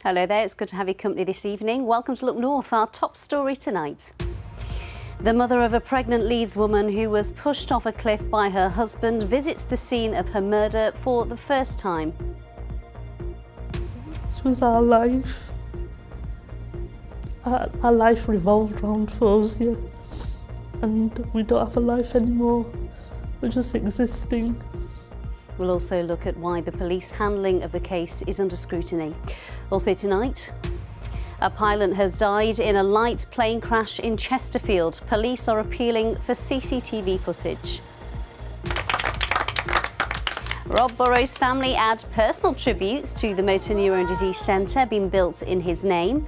Hello there, it's good to have your company this evening. Welcome to Look North, our top story tonight. The mother of a pregnant Leeds woman who was pushed off a cliff by her husband visits the scene of her murder for the first time. This was our life. Our life revolved around Fozia, and we don't have a life anymore. We're just existing. We'll also look at why the police handling of the case is under scrutiny. Also tonight, a pilot has died in a light plane crash in Chesterfield. Police are appealing for CCTV footage. Rob Burrows' family add personal tributes to the Motor Neurone Disease Centre being built in his name.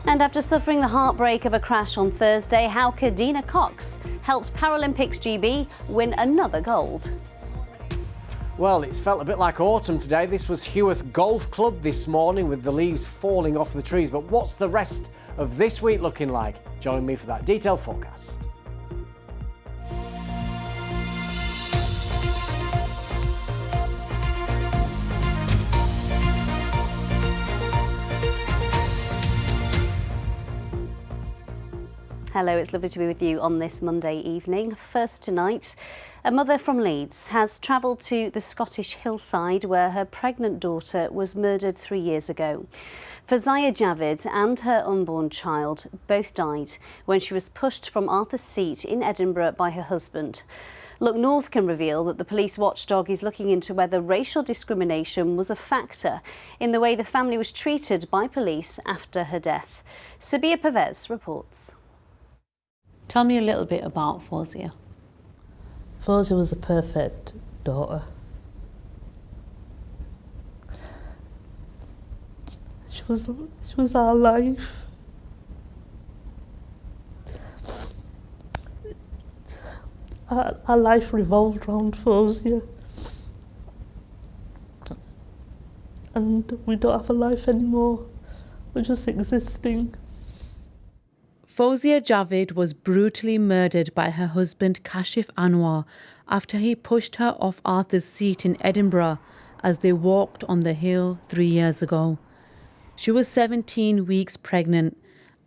And after suffering the heartbreak of a crash on Thursday, how Dina Cox helped Paralympics GB win another gold. Well, it's felt a bit like autumn today. This was Heworth Golf Club this morning with the leaves falling off the trees. But what's the rest of this week looking like? Join me for that detailed forecast. Hello, it's lovely to be with you on this Monday evening. First tonight, a mother from Leeds has travelled to the Scottish hillside where her pregnant daughter was murdered 3 years ago. Fozia Javid and her unborn child both died when she was pushed from Arthur's Seat in Edinburgh by her husband. Look North can reveal that the police watchdog is looking into whether racial discrimination was a factor in the way the family was treated by police after her death. Sabia Pervez reports. Tell me a little bit about Fozia. Fozia was a perfect daughter. She was our life. Our life revolved around Fozia, and we don't have a life anymore. We're just existing. Fozia Javid was brutally murdered by her husband Kashif Anwar after he pushed her off Arthur's Seat in Edinburgh as they walked on the hill 3 years ago. She was 17 weeks pregnant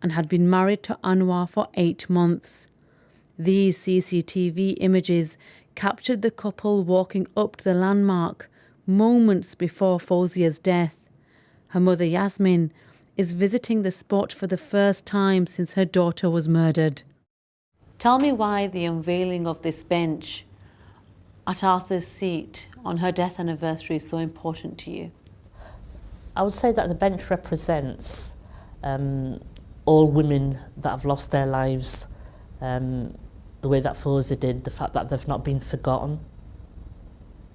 and had been married to Anwar for 8 months. These CCTV images captured the couple walking up to the landmark moments before Fozia's death. Her mother Yasmin is visiting the spot for the first time since her daughter was murdered. Tell me why the unveiling of this bench at Arthur's Seat on her death anniversary is so important to you. I would say that the bench represents all women that have lost their lives, the way that Fozia did, the fact that they've not been forgotten,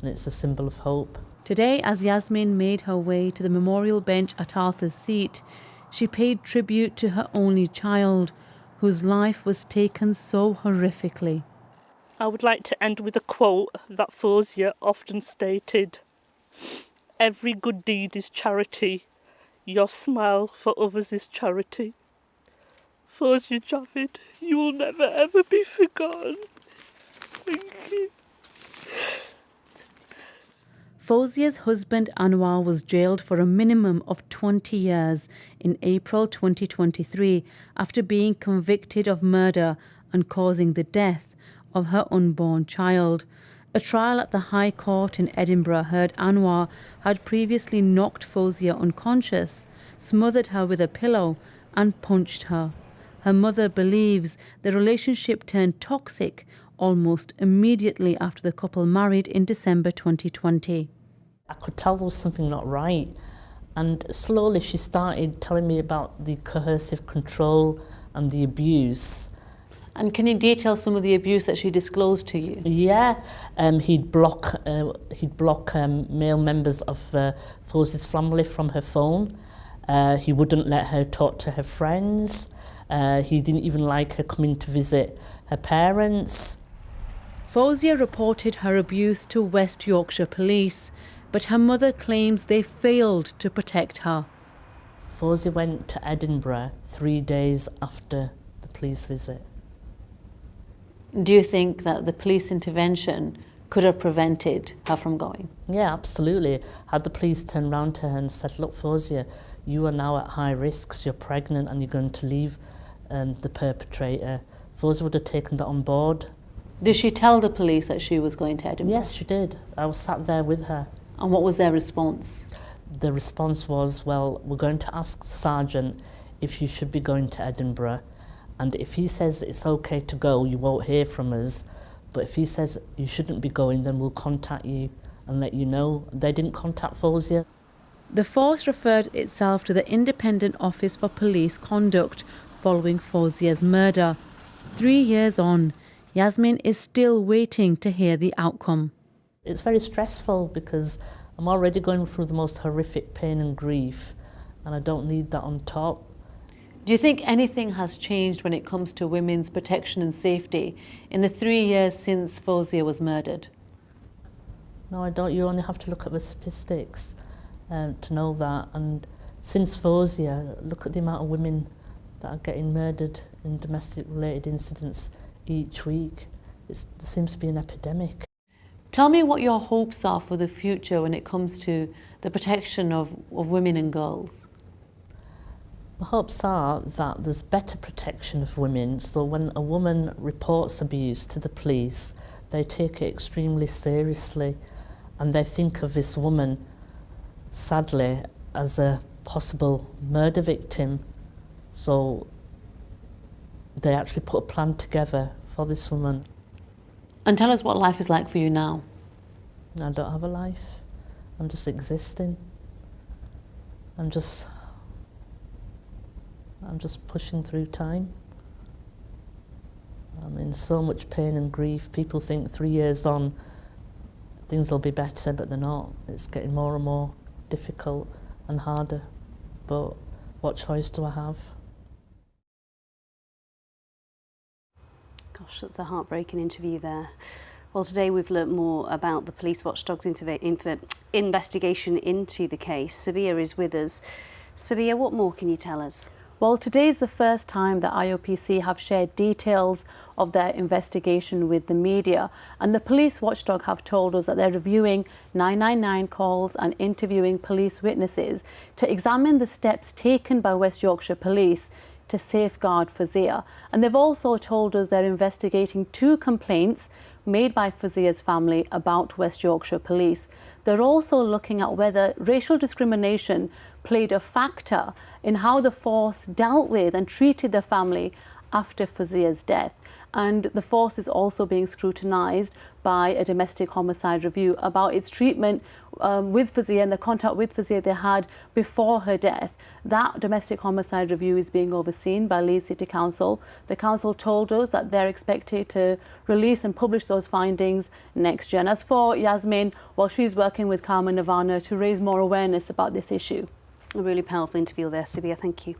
and it's a symbol of hope. Today, as Yasmin made her way to the memorial bench at Arthur's Seat, she paid tribute to her only child, whose life was taken so horrifically. I would like to end with a quote that Fozia often stated: "Every good deed is charity. Your smile for others is charity." Fozia Javid, you will never ever be forgotten. Thank you. Fozia's husband Anwar was jailed for a minimum of 20 years in April 2023 after being convicted of murder and causing the death of her unborn child. A trial at the High Court in Edinburgh heard Anwar had previously knocked Fozia unconscious, smothered her with a pillow and punched her. Her mother believes the relationship turned toxic almost immediately after the couple married in December 2020. I could tell there was something not right, and slowly she started telling me about the coercive control and the abuse. And can you detail some of the abuse that she disclosed to you? Yeah, he'd block male members of Fozia's family from her phone. He wouldn't let her talk to her friends. He didn't even like her coming to visit her parents. Fozia reported her abuse to West Yorkshire Police, but her mother claims they failed to protect her. Fozia went to Edinburgh 3 days after the police visit. Do you think that the police intervention could have prevented her from going? Yeah, absolutely. Had the police turned round to her and said, look, Fawzia, you are now at high risk 'cause you're pregnant and you're going to leave the perpetrator, Fawzia would have taken that on board. Did she tell the police that she was going to Edinburgh? Yes, she did. I was sat there with her. And what was their response? The response was, well, we're going to ask the sergeant if you should be going to Edinburgh, and if he says it's okay to go, you won't hear from us, but if he says you shouldn't be going, then we'll contact you and let you know. They didn't contact Fawzia. The force referred itself to the Independent Office for Police Conduct following Fawzia's murder. 3 years on, Yasmin is still waiting to hear the outcome. It's very stressful because I'm already going through the most horrific pain and grief, and I don't need that on top. Do you think anything has changed when it comes to women's protection and safety in the 3 years since Fawzia was murdered? No, I don't. You only have to look at the statistics to know that. And since Fawzia, look at the amount of women that are getting murdered in domestic-related incidents each week. There seems to be an epidemic. Tell me what your hopes are for the future when it comes to the protection of women and girls. My hopes are that there's better protection of women, so when a woman reports abuse to the police, they take it extremely seriously and they think of this woman, sadly, as a possible murder victim. So they actually put a plan together for this woman. And tell us what life is like for you now. I don't have a life. I'm just existing. I'm just pushing through time. I'm in so much pain and grief. People think 3 years on things will be better, but they're not. It's getting more and more difficult and harder. But what choice do I have? Gosh, that's a heartbreaking interview there. Well, today we've learnt more about the police watchdog's investigation into the case. Sabia is with us. Sabia, what more can you tell us? Well, today is the first time that IOPC have shared details of their investigation with the media, and the police watchdog have told us that they're reviewing 999 calls and interviewing police witnesses to examine the steps taken by West Yorkshire Police to safeguard Fawzia. And they've also told us they're investigating 2 complaints made by Fawzia's family about West Yorkshire Police. They're also looking at whether racial discrimination played a factor in how the force dealt with and treated the family after Fawzia's death. And the force is also being scrutinised by a domestic homicide review about its treatment with Fawzia and the contact with Fawzia they had before her death. That domestic homicide review is being overseen by Leeds City Council. The council told us that they're expected to release and publish those findings next year. And as for Yasmin, well, she's working with Carmen Nirvana to raise more awareness about this issue. A really powerful interview there, Sabia. Thank you.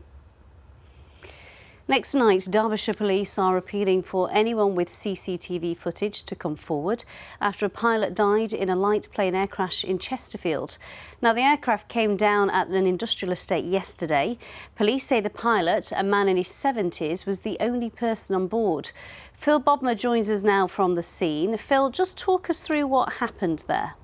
Next night, Derbyshire Police are appealing for anyone with CCTV footage to come forward after a pilot died in a light plane air crash in Chesterfield. Now, the aircraft came down at an industrial estate yesterday. Police say the pilot, a man in his 70s, was the only person on board. Phil Bodmer joins us now from the scene. Phil, just talk us through what happened there.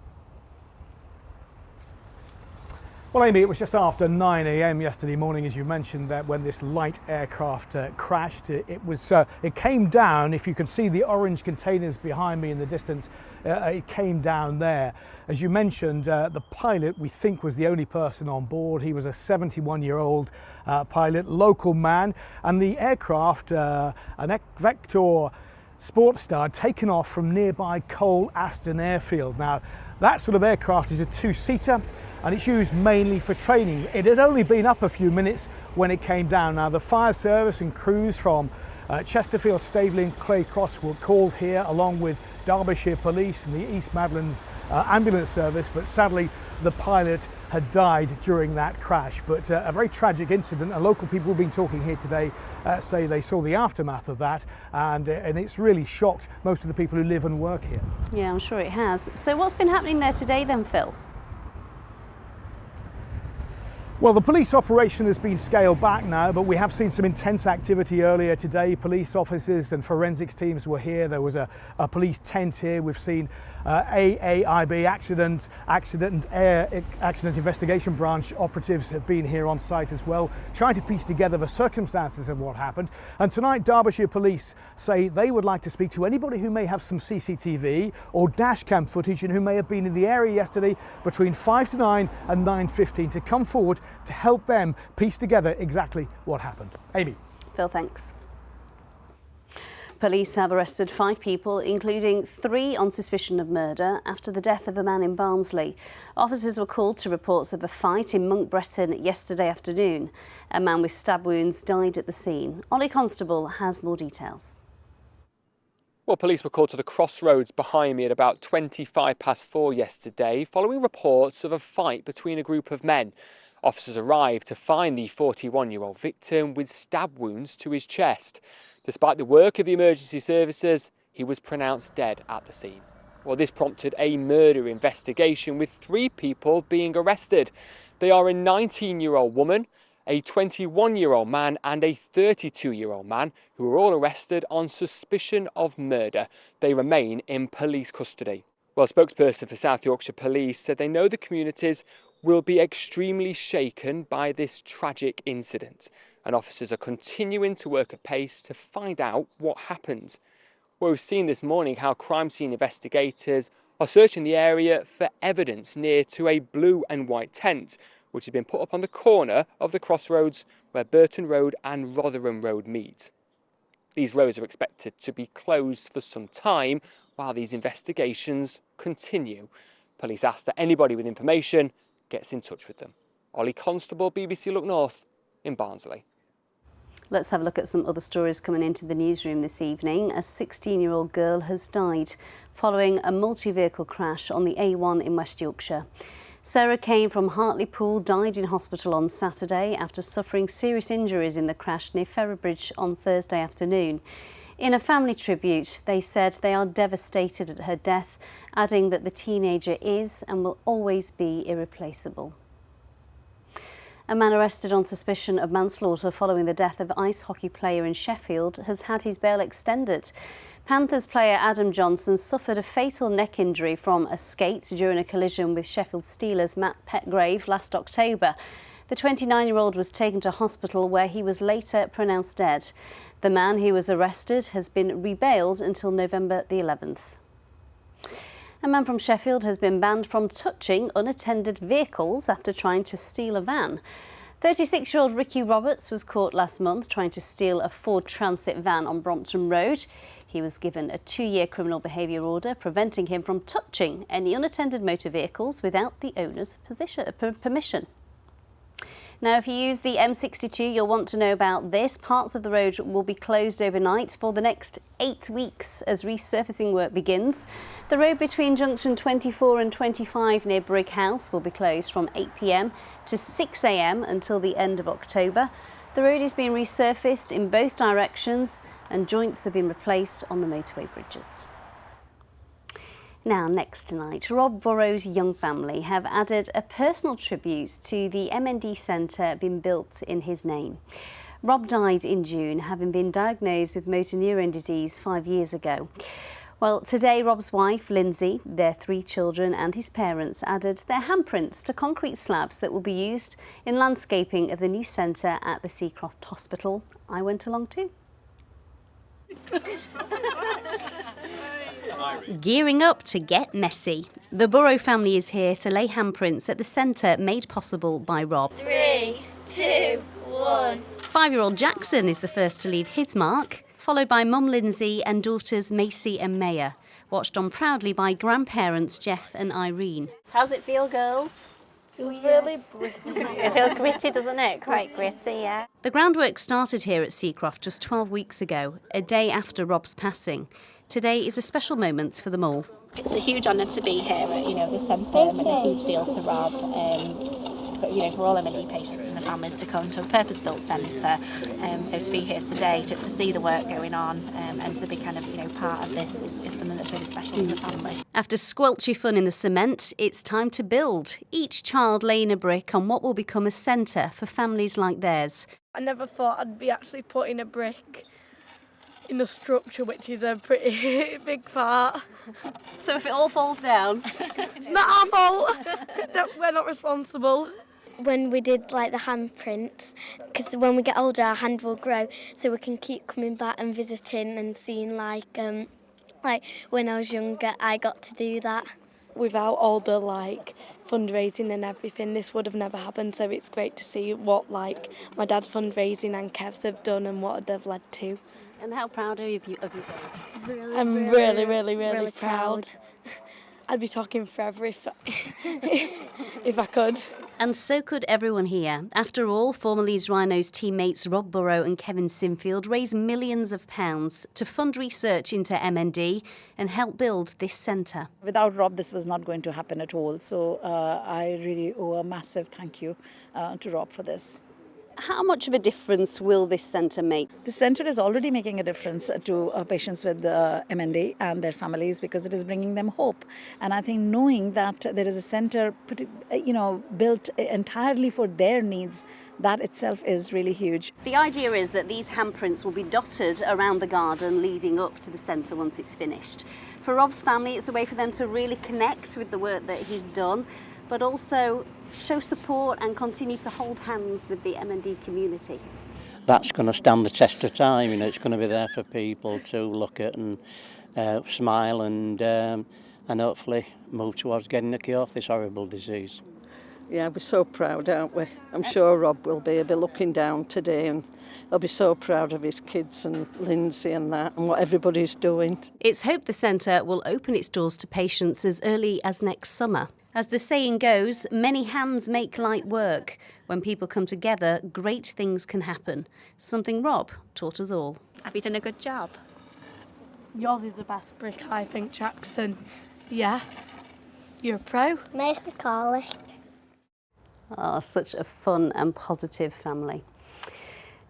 Well, Amy, it was just after 9 a.m. yesterday morning, as you mentioned, that when this light aircraft crashed. It came down. If you can see the orange containers behind me in the distance, it came down there. As you mentioned, the pilot, we think, was the only person on board. He was a 71-year-old pilot, local man, and the aircraft, an Vector Sportstar, taken off from nearby Cole Aston Airfield. Now, that sort of aircraft is a 2-seater. And it's used mainly for training. It had only been up a few minutes when it came down. Now, the fire service and crews from Chesterfield, Staveley and Clay Cross were called here, along with Derbyshire Police and the East Midlands ambulance service, but sadly the pilot had died during that crash. But a very tragic incident, and local people who've been talking here today say they saw the aftermath of that, and it's really shocked most of the people who live and work here. Yeah, I'm sure it has. So what's been happening there today then, Phil? Well, the police operation has been scaled back now, but we have seen some intense activity earlier today. Police officers and forensics teams were here. There was a police tent here. We've seen AAIB accident investigation branch operatives have been here on site as well, trying to piece together the circumstances of what happened. And tonight, Derbyshire Police say they would like to speak to anybody who may have some CCTV or dash cam footage and who may have been in the area yesterday between 5 to 9 and 9:15 to come forward to help them piece together exactly what happened. Amy. Phil, thanks. Police have arrested 5 people, including 3 on suspicion of murder, after the death of a man in Barnsley. Officers were called to reports of a fight in Monkbretton yesterday afternoon. A man with stab wounds died at the scene. Ollie Constable has more details. Well, police were called to the crossroads behind me at about 4:25 yesterday, following reports of a fight between a group of men. Officers arrived to find the 41-year-old victim with stab wounds to his chest. Despite the work of the emergency services, he was pronounced dead at the scene. Well, this prompted a murder investigation with 3 people being arrested. They are a 19-year-old woman, a 21-year-old man and a 32-year-old man who were all arrested on suspicion of murder. They remain in police custody. Well, a spokesperson for South Yorkshire Police said they know the communities will be extremely shaken by this tragic incident, and officers are continuing to work at pace to find out what happened. Well, we've seen this morning how crime scene investigators are searching the area for evidence near to a blue and white tent, which has been put up on the corner of the crossroads where Burton Road and Rotherham Road meet. These roads are expected to be closed for some time while these investigations continue. Police ask that anybody with information gets in touch with them. Ollie Constable, BBC Look North in Barnsley. Let's have a look at some other stories coming into the newsroom this evening. A 16-year-old girl has died following a multi-vehicle crash on the A1 in West Yorkshire. Sarah Kane from Hartlepool died in hospital on Saturday after suffering serious injuries in the crash near Ferrybridge on Thursday afternoon. In a family tribute, they said they are devastated at her death, adding that the teenager is and will always be irreplaceable. A man arrested on suspicion of manslaughter following the death of ice hockey player in Sheffield has had his bail extended. Panthers player Adam Johnson suffered a fatal neck injury from a skate during a collision with Sheffield Steelers Matt Petgrave last October. The 29-year-old was taken to hospital where he was later pronounced dead. The man who was arrested has been rebailed until November the 11th. A man from Sheffield has been banned from touching unattended vehicles after trying to steal a van. 36-year-old Ricky Roberts was caught last month trying to steal a Ford Transit van on Brompton Road. He was given a 2-year criminal behaviour order preventing him from touching any unattended motor vehicles without the owner's permission. Now, if you use the M62, you'll want to know about this. Parts of the road will be closed overnight for the next 8 weeks as resurfacing work begins. The road between junction 24 and 25 near Brigg House will be closed from 8 p.m. to 6 a.m. until the end of October. The road is being resurfaced in both directions and joints have been replaced on the motorway bridges. Now, next tonight, Rob Burrows' young family have added a personal tribute to the MND Centre being built in his name. Rob died in June, having been diagnosed with motor neurone disease 5 years ago. Well, today, Rob's wife, Lindsay, their 3 children and his parents added their handprints to concrete slabs that will be used in landscaping of the new centre at the Seacroft Hospital. I went along too. Gearing up to get messy. The Burrow family is here to lay handprints at the centre made possible by Rob. 3, 2, 1. 5-year-old Jackson is the first to leave his mark, followed by mum Lindsay and daughters Macy and Maya, watched on proudly by grandparents Jeff and Irene. How's it feel, girls? Feels really gritty. It feels gritty, doesn't it? Quite gritty, yeah. The groundwork started here at Seacroft just 12 weeks ago, a day after Rob's passing. Today is a special moment for them all. It's a huge honour to be here at the centre and a huge deal to Rob. for all MND patients and the families to come to a purpose-built centre. So to be here today, to see the work going on and to be kind of part of this is something that's really special to the family. After squelchy fun in the cement, it's time to build. Each child laying a brick on what will become a centre for families like theirs. I never thought I'd be actually putting a brick in a structure, which is a pretty big part. So if it all falls down, It's not our fault. We're not responsible. When we did the handprints, because when we get older our hand will grow, so we can keep coming back and visiting and seeing when I was younger I got to do that. Without all the fundraising and everything, this would have never happened, so it's great to see what my dad's fundraising and Kev's have done and what they've led to. And how proud are you of you both? I'm really proud. I'd be talking forever if I could. And so could everyone here. After all, former Leeds Rhinos teammates Rob Burrow and Kevin Sinfield raised millions of pounds to fund research into MND and help build this centre. Without Rob, this was not going to happen at all. So I really owe a massive thank you to Rob for this. How much of a difference will this centre make? The centre is already making a difference to patients with MND and their families because it is bringing them hope. And I think knowing that there is a centre, built entirely for their needs, that itself is really huge. The idea is that these handprints will be dotted around the garden leading up to the centre once it's finished. For Rob's family, it's a way for them to really connect with the work that he's done, but also show support and continue to hold hands with the MND community. That's going to stand the test of time, it's going to be there for people to look at and smile and hopefully move towards getting a cure for this horrible disease. Yeah, we're so proud, aren't we? I'm sure Rob will be. He'll be looking down today and he'll be so proud of his kids and Lindsay and that and what everybody's doing. It's hoped the centre will open its doors to patients as early as next summer. As the saying goes, many hands make light work. When people come together, great things can happen. Something Rob taught us all. Have you done a good job? Yours is the best brick, I think, Jackson. Yeah, you're a pro. Make me call it. Oh, such a fun and positive family.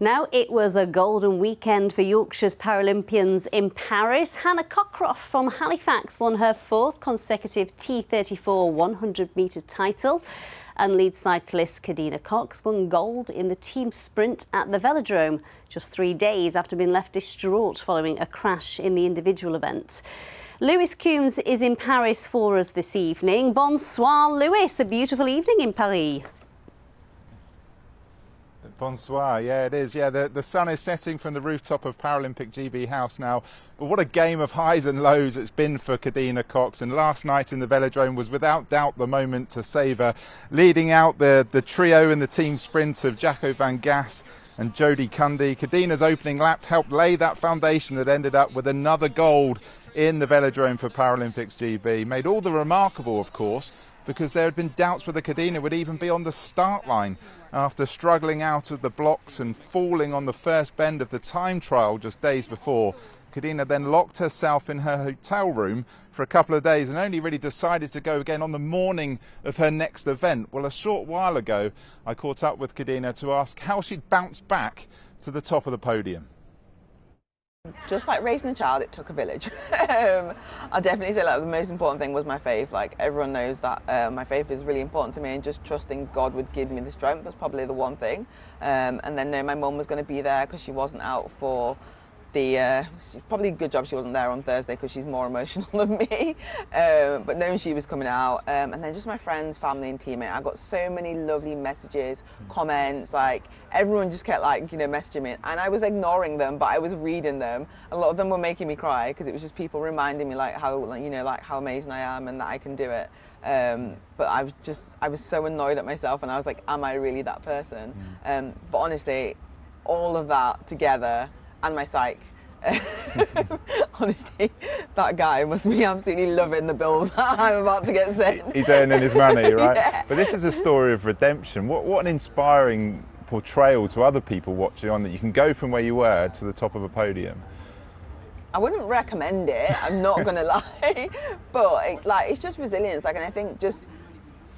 Now, it was a golden weekend for Yorkshire's Paralympians in Paris. Hannah Cockcroft from Halifax won her 4th consecutive T34 100-metre title. And lead cyclist Kadina Cox won gold in the team sprint at the Velodrome, just 3 days after being left distraught following a crash in the individual event. Lewis Coombs is in Paris for us this evening. Bonsoir, Lewis. A beautiful evening in Paris. Bonsoir, yeah it is. Yeah, the sun is setting from the rooftop of Paralympic GB House now. But what a game of highs and lows it's been for Kadina Cox. And last night in the Velodrome was without doubt the moment to savour. Leading out the trio in the team sprint of Jacko van Gas and Jodie Cundy. Kadina's opening lap helped lay that foundation that ended up with another gold in the Velodrome for Paralympics GB. Made all the remarkable, of course, because there had been doubts whether Kadina would even be on the start line after struggling out of the blocks and falling on the first bend of the time trial just days before. Kadina then locked herself in her hotel room for a couple of days and only really decided to go again on the morning of her next event. Well, a short while ago, I caught up with Kadina to ask how she'd bounced back to the top of the podium. Just like raising a child, it took a village. I definitely say the most important thing was my faith. Everyone knows that my faith is really important to me, and just trusting God would give me the strength was probably the one thing. And then knowing my mum was going to be there because she wasn't out for probably a good job she wasn't there on Thursday because she's more emotional than me, but knowing she was coming out, and then just my friends, family and teammates, I got so many lovely messages, comments, everyone just kept messaging me, and I was ignoring them, but I was reading them. A lot of them were making me cry because it was just people reminding me how amazing I am and that I can do it. But I was so annoyed at myself, and I was like, am I really that person? But honestly, all of that together, and my psych. Honestly, that guy must be absolutely loving the bills I'm about to get sent. He's earning his money, right? Yeah. But this is a story of redemption. What an inspiring portrayal to other people watching on, that you can go from where you were to the top of a podium. I wouldn't recommend it, I'm not going to lie, but it's just resilience. And I think just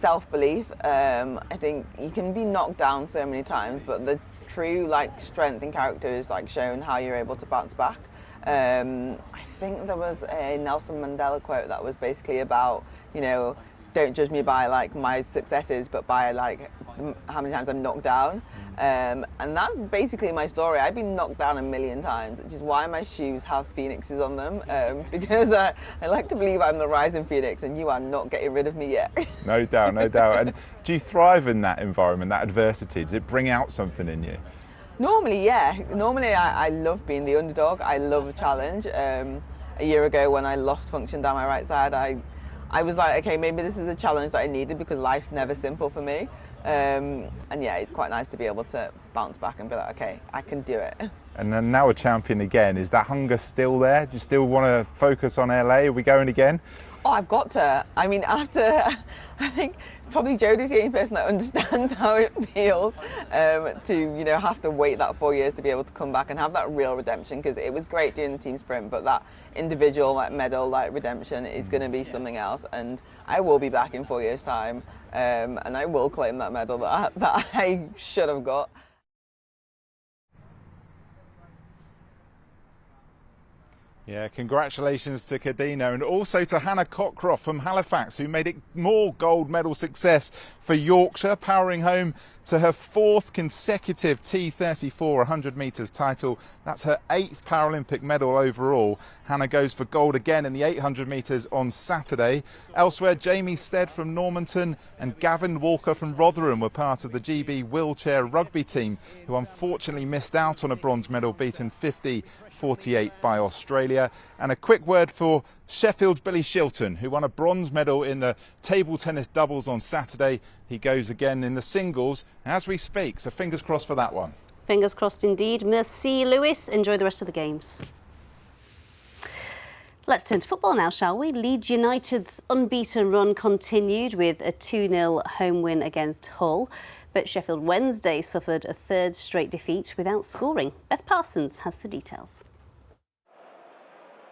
self-belief. I think you can be knocked down so many times, but the true like strength and character is like shown how you're able to bounce back. I think there was a Nelson Mandela quote that was basically about, you know, don't judge me by like my successes, but by like how many times I'm knocked down. And that's basically my story. I've been knocked down a million times, which is why my shoes have phoenixes on them, because I like to believe I'm the rising phoenix and you are not getting rid of me yet. No doubt, no doubt. And do you thrive in that environment, that adversity? Does it bring out something in you? Normally, yeah. Normally I love being the underdog. I love a challenge. A year ago when I lost function down my right side, I was like, okay, maybe this is a challenge that I needed because life's never simple for me. And yeah, it's quite nice to be able to bounce back and be like, okay, I can do it. And then now a champion again. Is that hunger still there? Do you still want to focus on LA? Are we going again? Oh, I've got to. I mean, I think probably Jodie's the only person that understands how it feels to, you know, have to wait that 4 years to be able to come back and have that real redemption, because it was great doing the team sprint, but that individual like medal like redemption is going to be something else, and I will be back in 4 years' time, and I will claim that medal that I should have got. Yeah, congratulations to Cadino and also to Hannah Cockcroft from Halifax, who made it more gold medal success for Yorkshire, powering home to her 4th consecutive T34 100 metres title. That's her 8th Paralympic medal overall. Hannah goes for gold again in the 800 metres on Saturday. Elsewhere, Jamie Stead from Normanton and Gavin Walker from Rotherham were part of the GB wheelchair rugby team, who unfortunately missed out on a bronze medal, beaten 50-48 by Australia. And a quick word for Sheffield's Billy Shilton, who won a bronze medal in the table tennis doubles on Saturday. He goes again in the singles as we speak, so fingers crossed for that one. Fingers crossed indeed. Merci, Lewis. Enjoy the rest of the games. Let's turn to football now, shall we? Leeds United's unbeaten run continued with a 2-0 home win against Hull, but Sheffield Wednesday suffered a 3rd straight defeat without scoring. Beth Parsons has the details.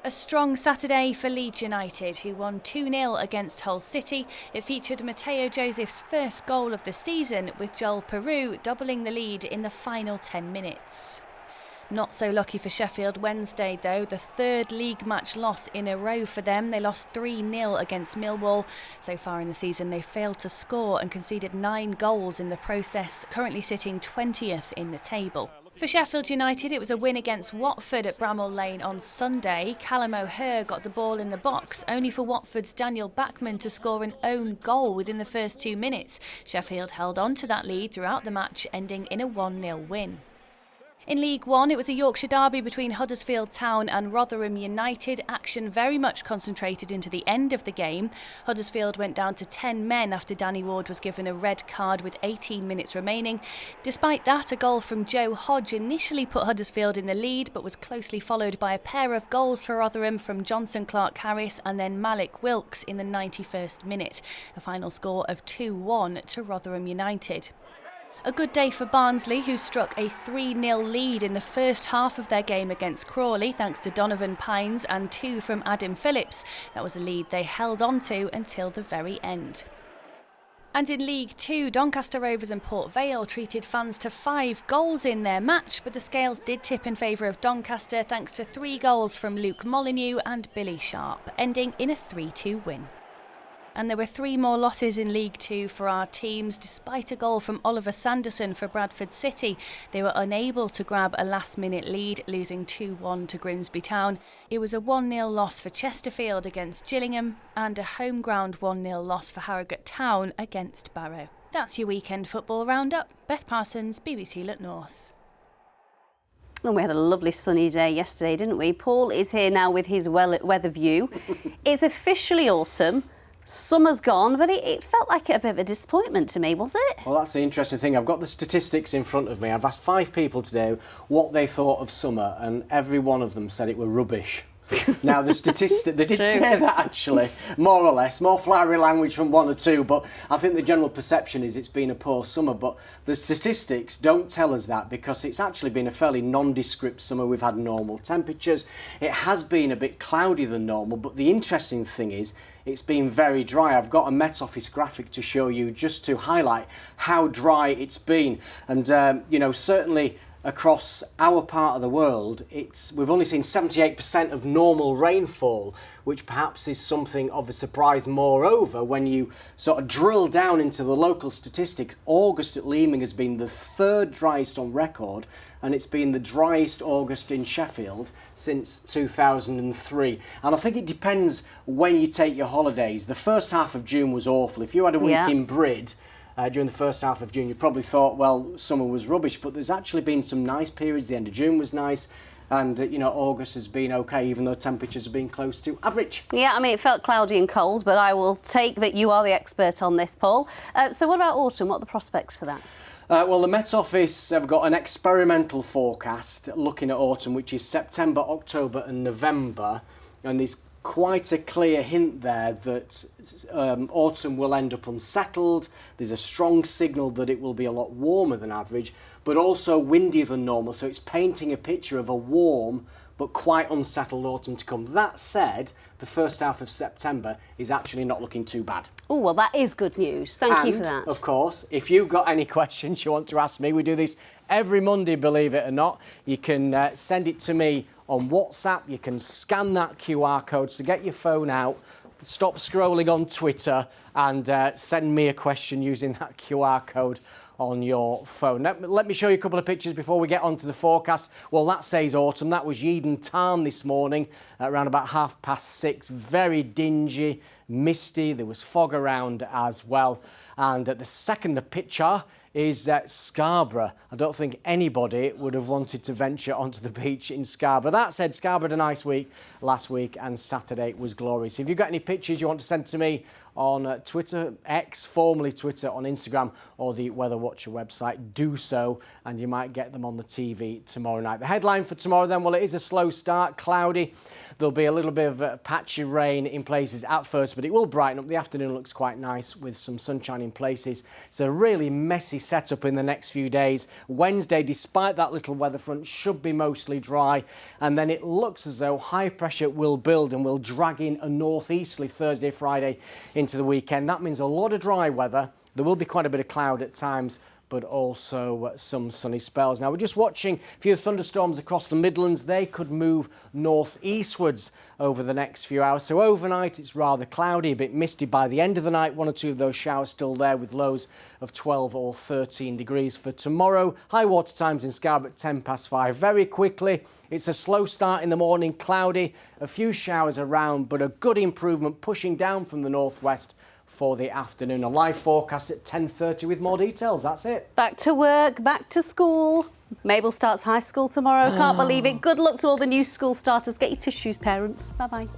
A strong Saturday for Leeds United, who won 2-0 against Hull City. It featured Matteo Joseph's first goal of the season, with Joel Peru doubling the lead in the final 10 minutes. Not so lucky for Sheffield Wednesday though, the 3rd league match loss in a row for them. They lost 3-0 against Millwall. So far in the season they failed to score and conceded 9 goals in the process, currently sitting 20th in the table. For Sheffield United, it was a win against Watford at Bramall Lane on Sunday. Callum O'Hare got the ball in the box, only for Watford's Daniel Bachmann to score an own goal within the first 2 minutes. Sheffield held on to that lead throughout the match, ending in a 1-0 win. In League One, it was a Yorkshire derby between Huddersfield Town and Rotherham United. Action very much concentrated into the end of the game. Huddersfield went down to 10 men after Danny Ward was given a red card with 18 minutes remaining. Despite that, a goal from Joe Hodge initially put Huddersfield in the lead, but was closely followed by a pair of goals for Rotherham from Johnson Clark-Harris and then Malik Wilkes in the 91st minute. A final score of 2-1 to Rotherham United. A good day for Barnsley, who struck a 3-0 lead in the first half of their game against Crawley, thanks to Donovan Pines and 2 from Adam Phillips. That was a lead they held on to until the very end. And in League Two, Doncaster Rovers and Port Vale treated fans to 5 goals in their match, but the scales did tip in favour of Doncaster thanks to 3 goals from Luke Molyneux and Billy Sharp, ending in a 3-2 win. And there were 3 more losses in League Two for our teams. Despite a goal from Oliver Sanderson for Bradford City, they were unable to grab a last-minute lead, losing 2-1 to Grimsby Town. It was a 1-0 loss for Chesterfield against Gillingham and a home ground 1-0 loss for Harrogate Town against Barrow. That's your weekend football roundup. Beth Parsons, BBC Look North. And we had a lovely sunny day yesterday, didn't we? Paul is here now with his weather view. It's officially autumn. Summer's gone, but it felt like a bit of a disappointment to me, was it? Well, that's the interesting thing. I've got the statistics in front of me. I've asked 5 people today what they thought of summer, and every one of them said it were rubbish. Now, the statistic, they did say that actually, more or less, more flowery language from 1 or 2, but I think the general perception is it's been a poor summer, but the statistics don't tell us that because it's actually been a fairly nondescript summer. We've had normal temperatures. It has been a bit cloudier than normal, but the interesting thing is it's been very dry. I've got a Met Office graphic to show you just to highlight how dry it's been. And, you know, certainly across our part of the world, we've only seen 78% of normal rainfall, which perhaps is something of a surprise. Moreover, when you sort of drill down into the local statistics, August at Leeming has been the 3rd driest on record, and it's been the driest August in Sheffield since 2003. And I think it depends when you take your holidays. The first half of June was awful. If you had a week in Brid, during the first half of June, you probably thought, well, summer was rubbish, but there's actually been some nice periods. The end of June was nice, and you know, August has been okay, even though temperatures have been close to average. Yeah, I mean, it felt cloudy and cold, but I will take that you are the expert on this, Paul. So what about autumn? What are the prospects for that? Well, the Met Office have got an experimental forecast looking at autumn, which is September, October and November, and there's quite a clear hint there that autumn will end up unsettled. There's a strong signal that it will be a lot warmer than average, but also windier than normal. So it's painting a picture of a warm but quite unsettled autumn to come. That said, the first half of September is actually not looking too bad. Oh, well, that is good news. Thank you for that. Of course, if you've got any questions you want to ask me, we do this every Monday, believe it or not. You can send it to me on WhatsApp. You can scan that QR code, so get your phone out, stop scrolling on Twitter and send me a question using that QR code on your phone. Let me show you a couple of pictures before we get on to the forecast. Well, that says autumn. That was Yeadon Tarn this morning at around about 6:30. Very dingy, misty. There was fog around as well. And the second picture is Scarborough. I don't think anybody would have wanted to venture onto the beach in Scarborough. That said, Scarborough had a nice week last week and Saturday was glorious. If you've got any pictures you want to send to me on Twitter, X, formerly Twitter, on Instagram or the Weather Watcher website, do so and you might get them on the TV tomorrow night. The headline for tomorrow then, well, it is a slow start, cloudy. There'll be a little bit of patchy rain in places at first, but it will brighten up. The afternoon looks quite nice with some sunshine in places. It's a really messy setup in the next few days. Wednesday, despite that little weather front, should be mostly dry. And then it looks as though high pressure will build and will drag in a northeasterly Thursday, Friday into the weekend. That means a lot of dry weather. There will be quite a bit of cloud at times, but also some sunny spells. Now, we're just watching a few thunderstorms across the Midlands. They could move northeastwards over the next few hours. So overnight, it's rather cloudy, a bit misty. By the end of the night, 1 or 2 of those showers still there with lows of 12 or 13 degrees. For tomorrow, high water times in Scarborough at 5:10. Very quickly, it's a slow start in the morning, cloudy, a few showers around, but a good improvement pushing down from the northwest for the afternoon. A live forecast at 10:30 with more details. That's it. Back to work, back to school. Mabel starts high school tomorrow. Can't believe it. Good luck to all the new school starters. Get your tissues, parents. Bye-bye.